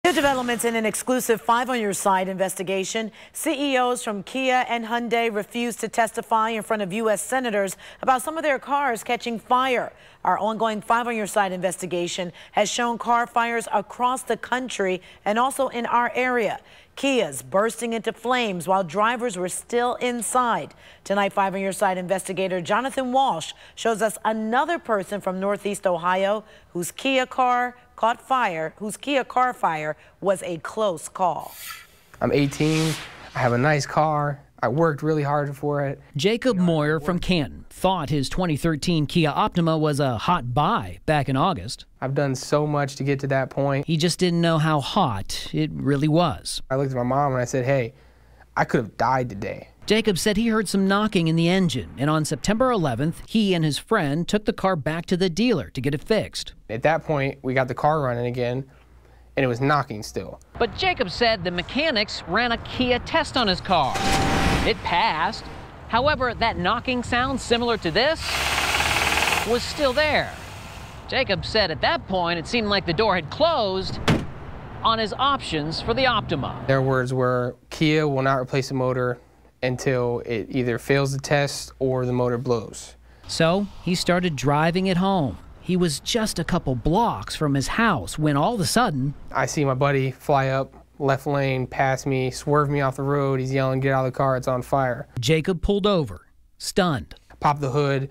New developments in an exclusive 5 on Your Side investigation. CEOs from Kia and Hyundai refused to testify in front of U.S. senators about some of their cars catching fire. Our ongoing 5 on Your Side investigation has shown car fires across the country and also in our area. Kias bursting into flames while drivers were still inside. Tonight, 5 on Your Side investigator Jonathan Walsh shows us another person from Northeast Ohio whose Kia car fire was a close call. I'm 18. I have a nice car. I worked really hard for it. Jacob Moyer from Canton thought his 2013 Kia Optima was a hot buy back in August. I've done so much to get to that point. He just didn't know how hot it really was. I looked at my mom and I said, hey, I could have died today. Jacob said he heard some knocking in the engine, and on September 11th, he and his friend took the car back to the dealer to get it fixed. At that point, we got the car running again, and it was knocking still. But Jacob said the mechanics ran a Kia test on his car. It passed. However, that knocking sound similar to this was still there. Jacob said at that point, it seemed like the door had closed on his options for the Optima. Their words were, Kia will not replace the motor until it either fails the test or the motor blows. So he started driving it home. He was just a couple blocks from his house when all of a sudden, I see my buddy fly up, left lane, pass me, swerve me off the road. He's yelling, get out of the car, it's on fire. Jacob pulled over, stunned. Popped the hood,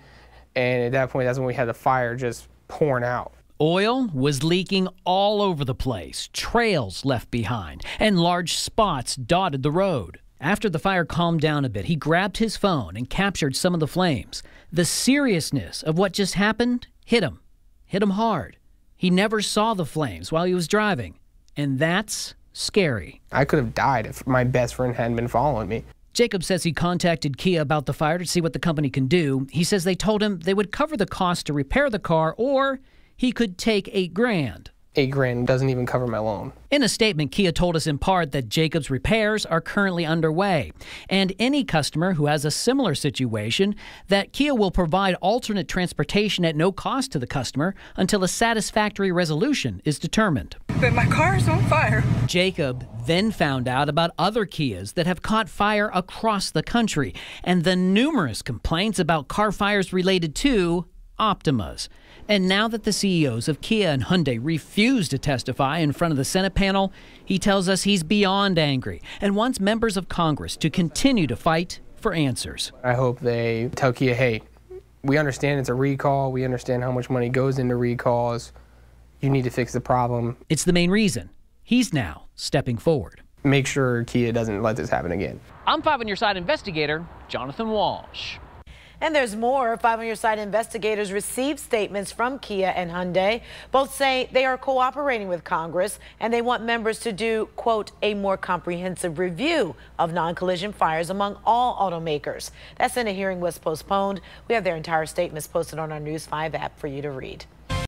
and at that point, that's when we had the fire just pouring out. Oil was leaking all over the place, trails left behind, and large spots dotted the road. After the fire calmed down a bit, he grabbed his phone and captured some of the flames. The seriousness of what just happened hit him hard. He never saw the flames while he was driving, and that's scary. I could have died if my best friend hadn't been following me. Jacob says he contacted Kia about the fire to see what the company can do. He says they told him they would cover the cost to repair the car, or he could take $8 grand. $8 grand doesn't even cover my loan. In a statement, Kia told us in part that Jacob's repairs are currently underway, and any customer who has a similar situation, that Kia will provide alternate transportation at no cost to the customer until a satisfactory resolution is determined. But my car is on fire. Jacob then found out about other Kias that have caught fire across the country, and the numerous complaints about car fires related to Optimas. And now that the CEOs of Kia and Hyundai refuse to testify in front of the Senate panel, he tells us he's beyond angry and wants members of Congress to continue to fight for answers. I hope they tell Kia, hey, we understand it's a recall. We understand how much money goes into recalls. You need to fix the problem. It's the main reason he's now stepping forward. Make sure Kia doesn't let this happen again. I'm 5 on Your Side investigator Jonathan Walsh. And there's more. 5 on Your Side investigators received statements from Kia and Hyundai. Both say they are cooperating with Congress and they want members to do, quote, a more comprehensive review of non-collision fires among all automakers. That Senate hearing was postponed. We have their entire statements posted on our News 5 app for you to read.